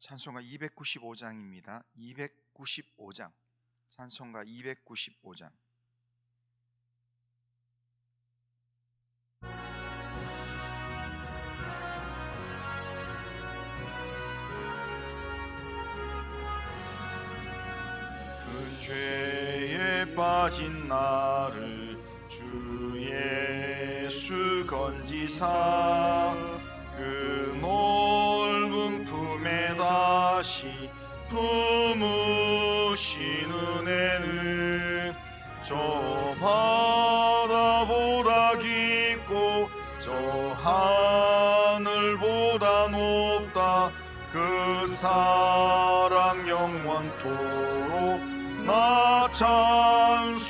찬송가 295장입니다. 295장. 찬송가 295장. 그 죄에 빠진 나를 주 예수 건지사 그 넓은 품에 다시 품으신 은혜는 저 바다보다 깊고 저 하늘보다 높다. 그 사랑 영원토록 나 찬송하리라.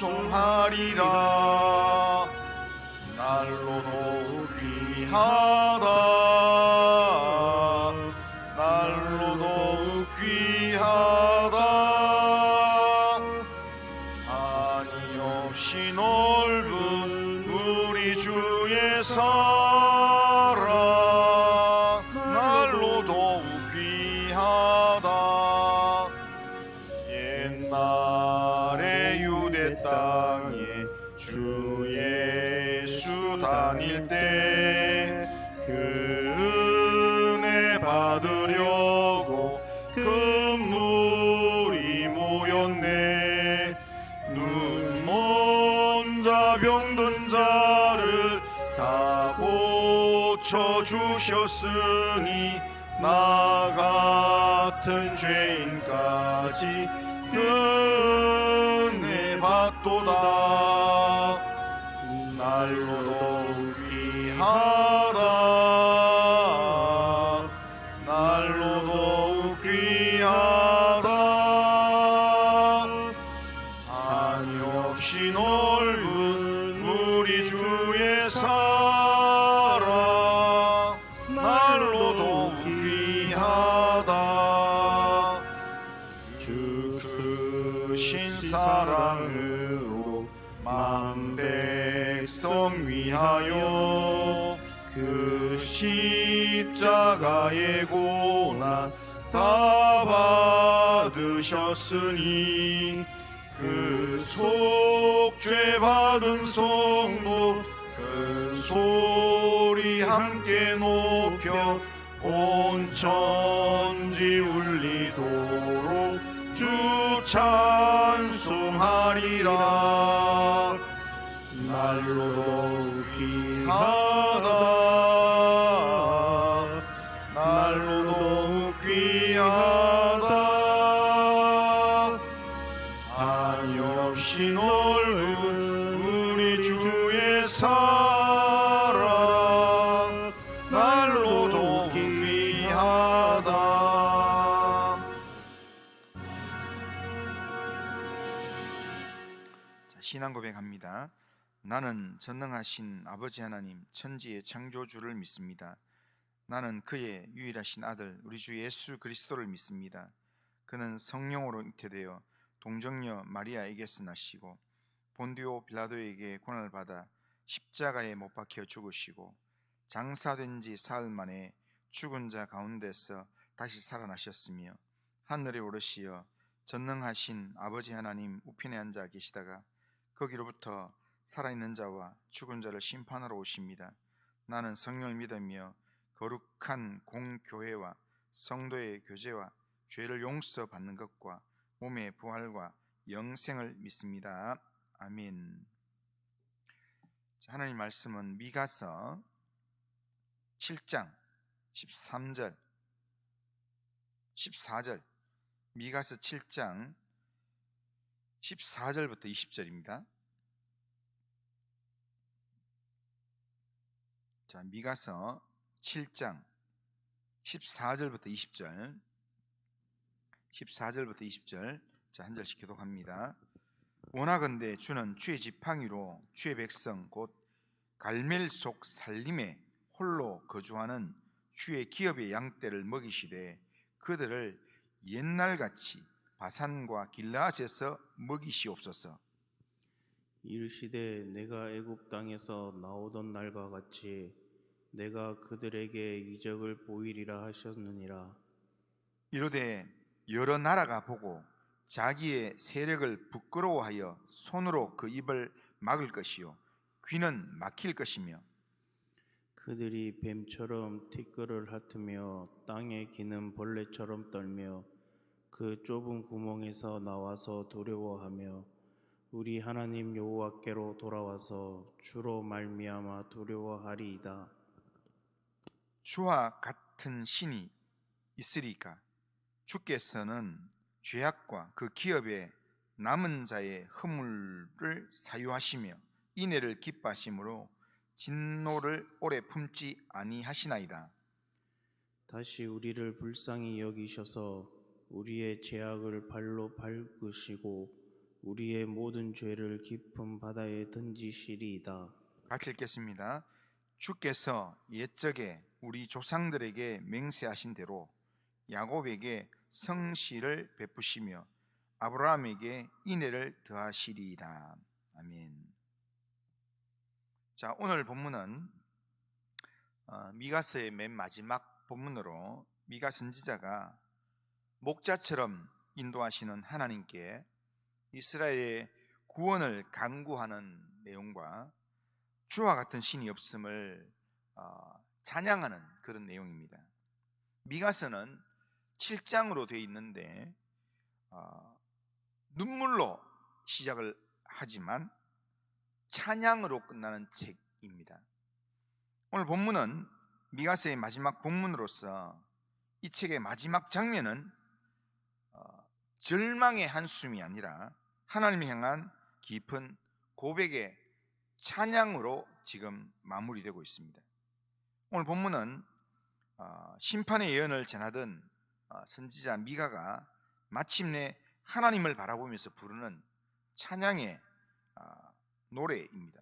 날로 더욱 귀하다. 날로 더욱 귀하다. 한이 없이 넓은 우리 주의 사랑 날로 더욱 귀하다. 옛날에 유대 땅에 주 예수 다닐 때 그 은혜 받으려고 큰 물이 모였네. 눈먼 자 병든 자를 다 고쳐주셨으니 나 같은 죄인까지 그 은혜 받도다. 날로 더욱 귀하다. 날로 더욱 귀하다. 한이 없이 넓은 우리 주의 사랑 날로 더욱 귀하다. 주 크신 사랑으로 만 백성 위하여 그 십자가의 고난 다 받으셨으니 그 속죄 받은 성도 큰 소리 함께 높여 온 천지 울리도록 주 찬송하리라. 날로 더욱 귀하다. 날로 더욱 귀하다. 한이 없이 넓은 우리 주의 사랑 날로 더욱 귀하다. 자, 신앙 고백합니다. 나는 전능하신 아버지 하나님 천지의 창조주를 믿습니다. 나는 그의 유일하신 아들 우리 주 예수 그리스도를 믿습니다. 그는 성령으로 잉태되어 동정녀 마리아에게서 나시고 본디오 빌라도에게 고난을 받아 십자가에 못 박혀 죽으시고 장사된 지 사흘 만에 죽은 자 가운데서 다시 살아나셨으며 하늘에 오르시어 전능하신 아버지 하나님 우편에 앉아 계시다가 거기로부터 살아있는 자와 죽은 자를 심판하러 오십니다. 나는 성령을 믿으며 거룩한 공교회와 성도의 교제와 죄를 용서받는 것과 몸의 부활과 영생을 믿습니다. 아멘. 하나님 말씀은 미가서 7장 13절 14절 미가서 7장 14절부터 20절입니다. 자, 미가서 7장 14절부터 20절 14절부터 20절 자, 한 절씩 교독합니다. 원하건대 주는 주의 지팡이로 주의 백성 곧 갈멜 속 살림에 홀로 거주하는 주의 기업의 양떼를 먹이시되 그들을 옛날같이 바산과 길라앗에서 먹이시옵소서. 이르시되 내가 애굽 땅에서 나오던 날과 같이 내가 그들에게 이적을 보이리라 하셨느니라. 이르되 여러 나라가 보고 자기의 세력을 부끄러워하여 손으로 그 입을 막을 것이요 귀는 막힐 것이며 그들이 뱀처럼 티끌을 핥으며 땅에 기는 벌레처럼 떨며 그 좁은 구멍에서 나와서 두려워하며 우리 하나님 여호와께로 돌아와서 주로 말미암아 두려워하리이다. 주와 같은 신이 있으리까? 주께서는 죄악과 그 기업의 남은 자의 허물을 사유하시며 인애를 기뻐하심으로 진노를 오래 품지 아니하시나이다. 다시 우리를 불쌍히 여기셔서 우리의 죄악을 발로 밟으시고 우리의 모든 죄를 깊은 바다에 던지시리이다. 같이 읽겠습니다. 주께서 옛적에 우리 조상들에게 맹세하신 대로 야곱에게 성실을 베푸시며 아브라함에게 인애를 더하시리이다. 아멘. 자, 오늘 본문은 미가서의 맨 마지막 본문으로 미가 선지자가 목자처럼 인도하시는 하나님께 이스라엘의 구원을 간구하는 내용과 주와 같은 신이 없음을 찬양하는 그런 내용입니다. 미가서는 7장으로 되어 있는데 눈물로 시작을 하지만 찬양으로 끝나는 책입니다. 오늘 본문은 미가서의 마지막 본문으로서 이 책의 마지막 장면은 절망의 한숨이 아니라 하나님을 향한 깊은 고백의 찬양으로 지금 마무리되고 있습니다. 오늘 본문은 심판의 예언을 전하던 선지자 미가가 마침내 하나님을 바라보면서 부르는 찬양의 노래입니다.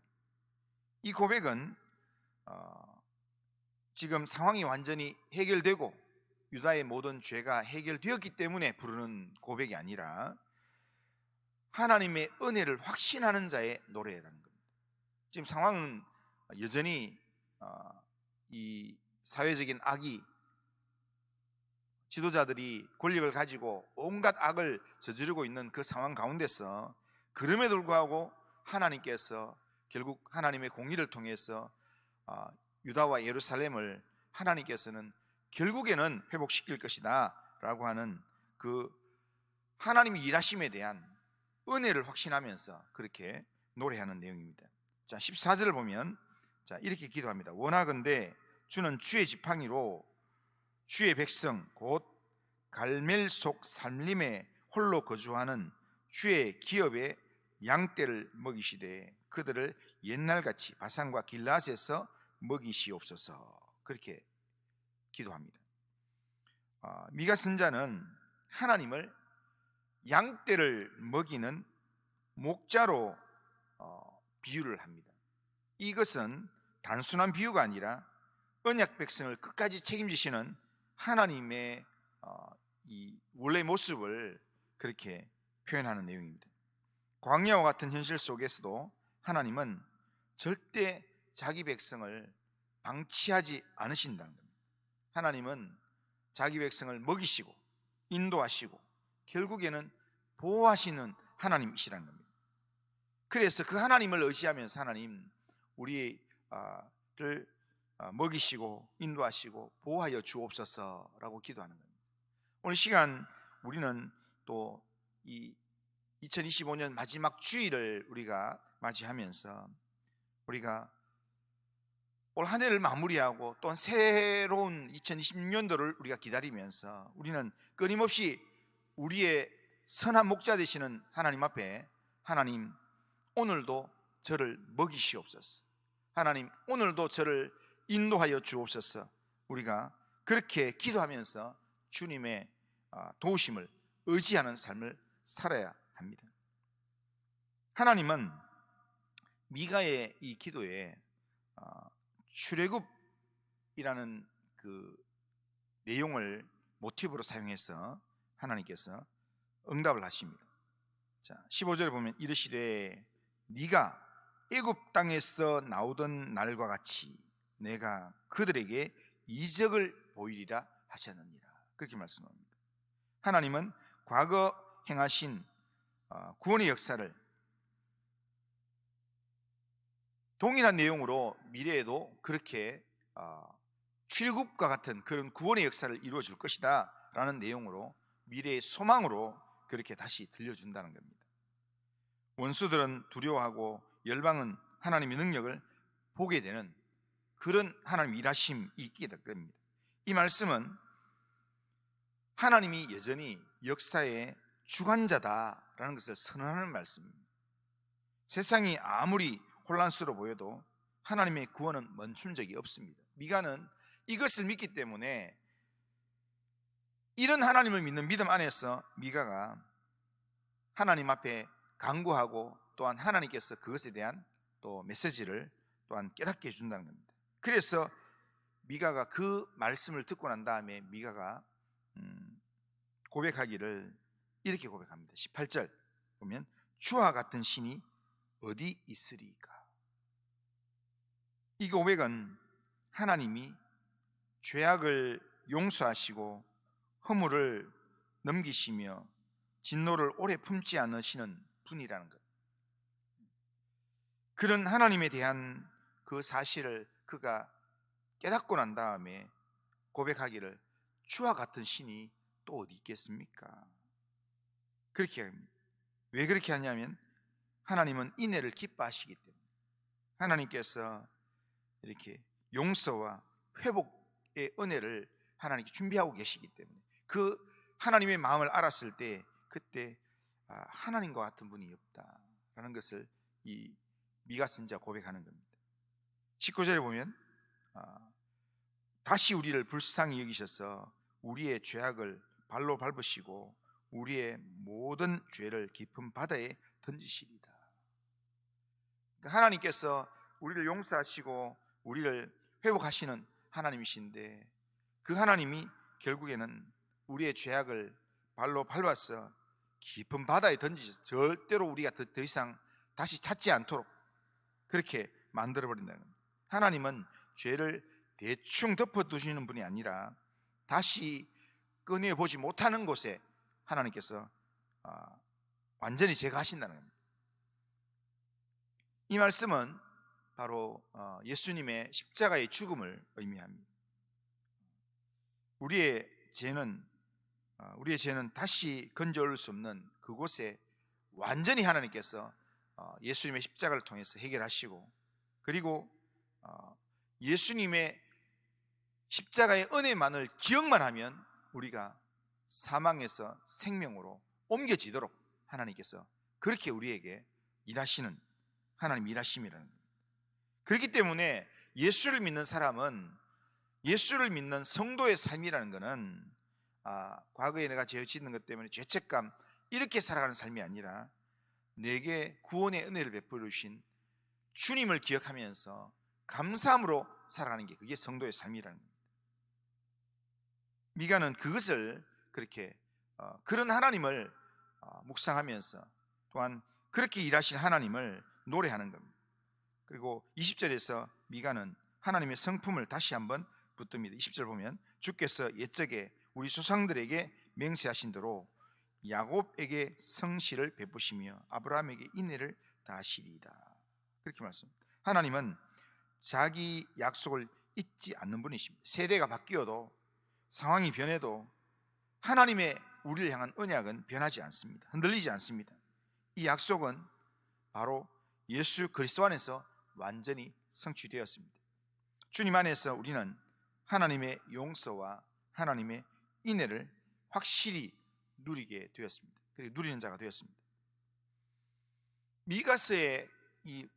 이 고백은 지금 상황이 완전히 해결되고 유다의 모든 죄가 해결되었기 때문에 부르는 고백이 아니라 하나님의 은혜를 확신하는 자의 노래라는 겁니다. 지금 상황은 여전히 이 사회적인 악이 지도자들이 권력을 가지고 온갖 악을 저지르고 있는 그 상황 가운데서 그럼에도 불구하고 하나님께서 결국 하나님의 공의를 통해서 유다와 예루살렘을 하나님께서는 결국에는 회복시킬 것이다 라고 하는 그 하나님의 일하심에 대한 은혜를 확신하면서 그렇게 노래하는 내용입니다. 자, 14절을 보면 이렇게 기도합니다. 원하건대 주는 주의 지팡이로 주의 백성 곧 갈멜 속 산림에 홀로 거주하는 주의 기업의 양떼를 먹이시되 그들을 옛날같이 바산과 길라앗에서 먹이시옵소서. 그렇게 기도합니다. 미가 선자는 하나님을 양떼를 먹이는 목자로 비유를 합니다. 이것은 단순한 비유가 아니라 언약 백성을 끝까지 책임지시는 하나님의 이 원래 모습을 그렇게 표현하는 내용입니다. 광야와 같은 현실 속에서도 하나님은 절대 자기 백성을 방치하지 않으신다는 겁니다. 하나님은 자기 백성을 먹이시고 인도하시고 결국에는 보호하시는 하나님이시라는 겁니다. 그래서 그 하나님을 의지하면서 하나님 우리를 먹이시고 인도하시고 보호하여 주옵소서라고 기도하는 겁니다. 오늘 시간 우리는 또 이 2025년 마지막 주일을 우리가 맞이하면서 우리가 올 한 해를 마무리하고 또 새로운 2026년도를 우리가 기다리면서 우리는 끊임없이 우리의 선한 목자 되시는 하나님 앞에 하나님 오늘도 저를 먹이시옵소서, 하나님 오늘도 저를 인도하여 주옵소서, 우리가 그렇게 기도하면서 주님의 도우심을 의지하는 삶을 살아야 합니다. 하나님은 미가의 이 기도에 출애굽이라는 그 내용을 모티브로 사용해서 하나님께서 응답을 하십니다. 자, 15절에 보면 이르시되 네가 애굽 땅에서 나오던 날과 같이 내가 그들에게 이적을 보이리라 하셨느니라. 그렇게 말씀합니다. 하나님은 과거 행하신 구원의 역사를 동일한 내용으로 미래에도 그렇게 출애굽과 같은 그런 구원의 역사를 이루어 줄 것이다 라는 내용으로 미래의 소망으로 그렇게 다시 들려준다는 겁니다. 원수들은 두려워하고 열방은 하나님의 능력을 보게 되는 그런 하나님의 일하심이 있게 될 겁니다. 이 말씀은 하나님이 여전히 역사의 주관자다라는 것을 선언하는 말씀입니다. 세상이 아무리 혼란스러워 보여도 하나님의 구원은 멈춘 적이 없습니다. 미가는 이것을 믿기 때문에 이런 하나님을 믿는 믿음 안에서 미가가 하나님 앞에 간구하고 또한 하나님께서 그것에 대한 또 메시지를 또한 깨닫게 해준다는 겁니다. 그래서 미가가 그 말씀을 듣고 난 다음에 미가가 고백하기를 이렇게 고백합니다. 18절 보면 주와 같은 신이 어디 있으리까? 이 고백은 하나님이 죄악을 용서하시고 허물을 넘기시며 진노를 오래 품지 않으시는 분이라는 것, 그런 하나님에 대한 그 사실을 그가 깨닫고 난 다음에 고백하기를 주와 같은 신이 또 어디 있겠습니까? 그렇게 합니다. 왜 그렇게 하냐면 하나님은 인애를 기뻐하시기 때문에, 하나님께서 이렇게 용서와 회복의 은혜를 하나님께 준비하고 계시기 때문에 그 하나님의 마음을 알았을 때 그때 하나님과 같은 분이 없다라는 것을 이 미가 선지자 고백하는 겁니다. 19절에 보면 다시 우리를 불쌍히 여기셔서 우리의 죄악을 발로 밟으시고 우리의 모든 죄를 깊은 바다에 던지시리다. 그러니까 하나님께서 우리를 용서하시고 우리를 회복하시는 하나님이신데 그 하나님이 결국에는 우리의 죄악을 발로 밟아서 깊은 바다에 던지셔서 절대로 우리가 더 이상 다시 찾지 않도록 그렇게 만들어버린다는 겁니다. 하나님은 죄를 대충 덮어두시는 분이 아니라 다시 꺼내보지 못하는 곳에 하나님께서 완전히 제거하신다는 겁니다. 이 말씀은 바로 예수님의 십자가의 죽음을 의미합니다. 우리의 죄는 다시 건져올 수 없는 그곳에 완전히 하나님께서 예수님의 십자가를 통해서 해결하시고, 그리고 예수님의 십자가의 은혜만을 기억만 하면 우리가 사망에서 생명으로 옮겨지도록 하나님께서 그렇게 우리에게 일하시는 하나님 일하심이라는 겁니다. 그렇기 때문에 예수를 믿는 사람은, 예수를 믿는 성도의 삶이라는 것은 과거에 내가 죄 짓는 것 때문에 죄책감 이렇게 살아가는 삶이 아니라 내게 구원의 은혜를 베풀어 주신 주님을 기억하면서 감사함으로 살아가는 게 그게 성도의 삶이라는 겁니다. 미가는 그것을 그렇게 그런 하나님을 묵상하면서 또한 그렇게 일하신 하나님을 노래하는 겁니다. 그리고 20절에서 미가는 하나님의 성품을 다시 한번 붙듭니다. 20절 보면 주께서 옛적에 우리 조상들에게 맹세하신 대로 야곱에게 성실을 베푸시며 아브라함에게 인애를 다하시리이다. 그렇게 말씀합니다. 하나님은 자기 약속을 잊지 않는 분이십니다. 세대가 바뀌어도 상황이 변해도 하나님의 우리를 향한 언약은 변하지 않습니다. 흔들리지 않습니다. 이 약속은 바로 예수 그리스도 안에서 완전히 성취되었습니다. 주님 안에서 우리는 하나님의 용서와 하나님의 인애를 확실히 누리게 되었습니다. 그리고 누리는 자가 되었습니다. 미가서의 이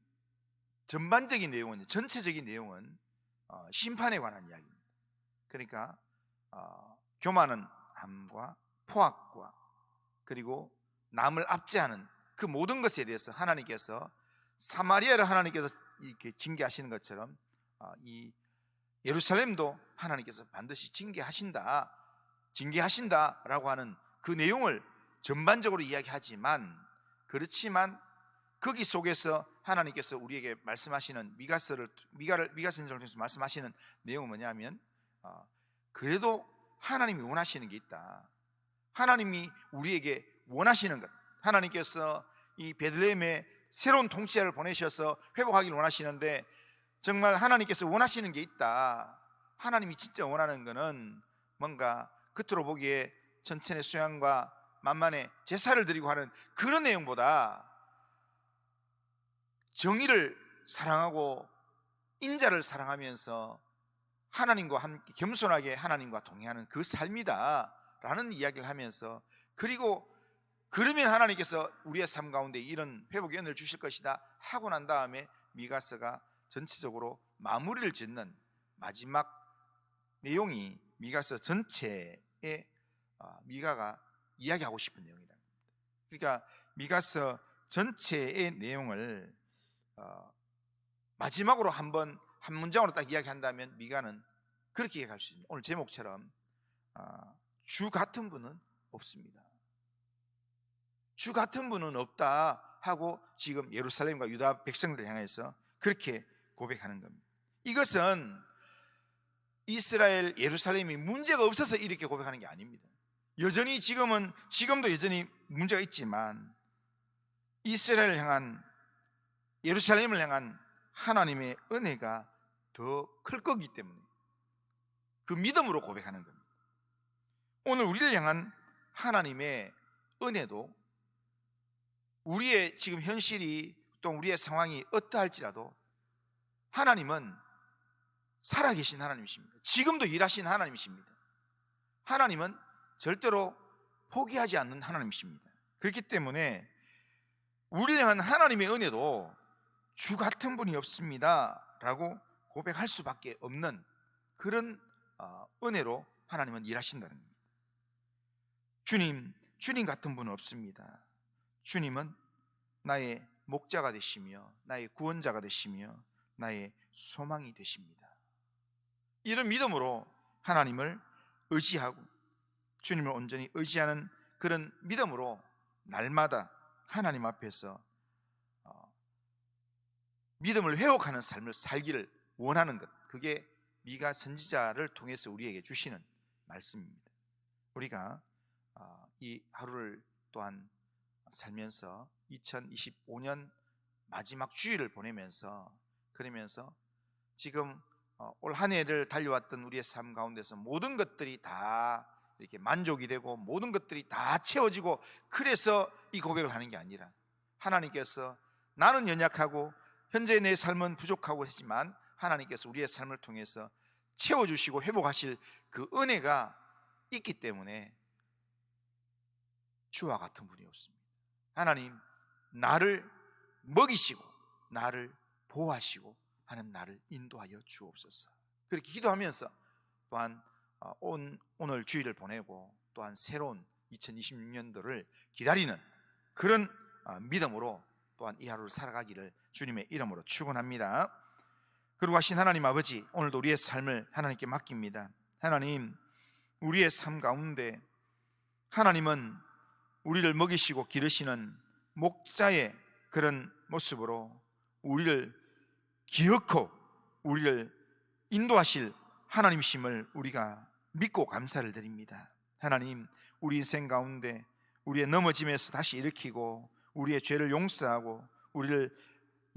전반적인 내용은, 전체적인 내용은 심판에 관한 이야기입니다. 그러니까 교만한 함과 포악과 그리고 남을 압제하는 그 모든 것에 대해서 하나님께서 사마리아를 하나님께서 이렇게 징계하시는 것처럼 이 예루살렘도 하나님께서 반드시 징계하신다라고 하는 그 내용을 전반적으로 이야기하지만, 그렇지만 거기 속에서 하나님께서 우리에게 말씀하시는 미가서를 통해서 말씀하시는 내용은 뭐냐면 그래도 하나님이 원하시는 게 있다. 하나님이 우리에게 원하시는 것, 하나님께서 이 베들레헴에 새로운 통치자를 보내셔서 회복하기를 원하시는데, 정말 하나님께서 원하시는 게 있다. 하나님이 진짜 원하는 것은 뭔가 겉으로 보기에 천천의 수양과 만만의 제사를 드리고 하는 그런 내용보다 정의를 사랑하고 인자를 사랑하면서 하나님과 함께 겸손하게 하나님과 동행하는 그 삶이다 라는 이야기를 하면서, 그리고 그러면 하나님께서 우리의 삶 가운데 이런 회복의 은혜를 주실 것이다 하고 난 다음에 미가서가 전체적으로 마무리를 짓는 마지막 내용이 미가서 전체에 미가가 이야기하고 싶은 내용이다. 그러니까 미가서 전체의 내용을 마지막으로 한 문장으로 딱 이야기한다면 미가는 그렇게 이야기할 수 있습니다. 오늘 제목처럼 주 같은 분은 없습니다. 주 같은 분은 없다 하고 지금 예루살렘과 유다 백성들을 향해서 그렇게 고백하는 겁니다. 이것은 이스라엘 예루살렘이 문제가 없어서 이렇게 고백하는 게 아닙니다. 여전히 지금도 여전히 문제가 있지만 이스라엘을 향한, 예루살렘을 향한 하나님의 은혜가 더 클 거기 때문에 그 믿음으로 고백하는 겁니다. 오늘 우리를 향한 하나님의 은혜도 우리의 지금 현실이 또 우리의 상황이 어떠할지라도 하나님은 살아계신 하나님이십니다. 지금도 일하신 하나님이십니다. 하나님은 절대로 포기하지 않는 하나님이십니다. 그렇기 때문에 우리를 향한 하나님의 은혜도 주 같은 분이 없습니다 라고 고백할 수밖에 없는 그런 은혜로 하나님은 일하신다는 겁니다. 주님 같은 분은 없습니다. 주님은 나의 목자가 되시며 나의 구원자가 되시며 나의 소망이 되십니다. 이런 믿음으로 하나님을 의지하고 주님을 온전히 의지하는 그런 믿음으로 날마다 하나님 앞에서 믿음을 회복하는 삶을 살기를 원하는 것, 그게 미가 선지자를 통해서 우리에게 주시는 말씀입니다. 우리가 이 하루를 또한 살면서 2025년 마지막 주일을 보내면서, 그러면서 지금 올 한 해를 달려왔던 우리의 삶 가운데서 모든 것들이 다 이렇게 만족이 되고 모든 것들이 다 채워지고 그래서 이 고백을 하는 게 아니라, 하나님께서 나는 연약하고 현재 내 삶은 부족하고 하지만 하나님께서 우리의 삶을 통해서 채워주시고 회복하실 그 은혜가 있기 때문에 주와 같은 분이 없습니다. 하나님, 나를 먹이시고 나를 보호하시고 하는 나를 인도하여 주옵소서. 그렇게 기도하면서 또한 오늘 주일을 보내고 또한 새로운 2026년도를 기다리는 그런 믿음으로 또한 이 하루를 살아가기를 주님의 이름으로 축원합니다. 그리고 하신 하나님 아버지, 오늘도 우리의 삶을 하나님께 맡깁니다. 하나님, 우리의 삶 가운데 하나님은 우리를 먹이시고 기르시는 목자의 그런 모습으로 우리를 기억하고 우리를 인도하실 하나님이심을 우리가 믿고 감사를 드립니다. 하나님, 우리 인생 가운데 우리의 넘어짐에서 다시 일으키고 우리의 죄를 용서하고 우리를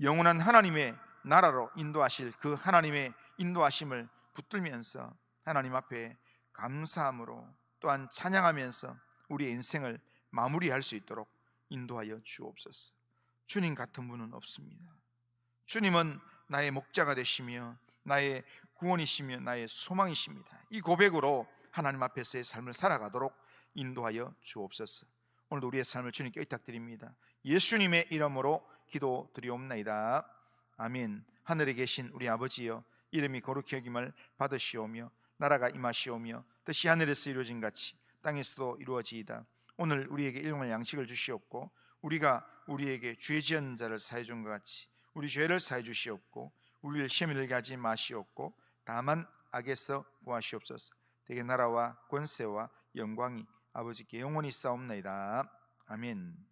영원한 하나님의 나라로 인도하실 그 하나님의 인도하심을 붙들면서 하나님 앞에 감사함으로 또한 찬양하면서 우리의 인생을 마무리할 수 있도록 인도하여 주옵소서. 주님 같은 분은 없습니다. 주님은 나의 목자가 되시며 나의 구원이시며 나의 소망이십니다. 이 고백으로 하나님 앞에서의 삶을 살아가도록 인도하여 주옵소서. 오늘도 우리의 삶을 주님께 의탁드립니다. 예수님의 이름으로 기도드리옵나이다. 아멘. 하늘에 계신 우리 아버지여, 이름이 거룩히 여김을 받으시오며 나라가 임하시오며 뜻이 하늘에서 이루어진 같이 땅에서도 이루어지이다. 오늘 우리에게 일용할 양식을 주시옵고 우리가 우리에게 죄 지은 자를 사해 준 것 같이 우리 죄를 사해 주시옵고 우리를 시험에 들게 하지 마시옵고 다만 악에서 구하시옵소서. 대개 나라와 권세와 영광이 아버지께 영원히 싸움나이다. 아멘.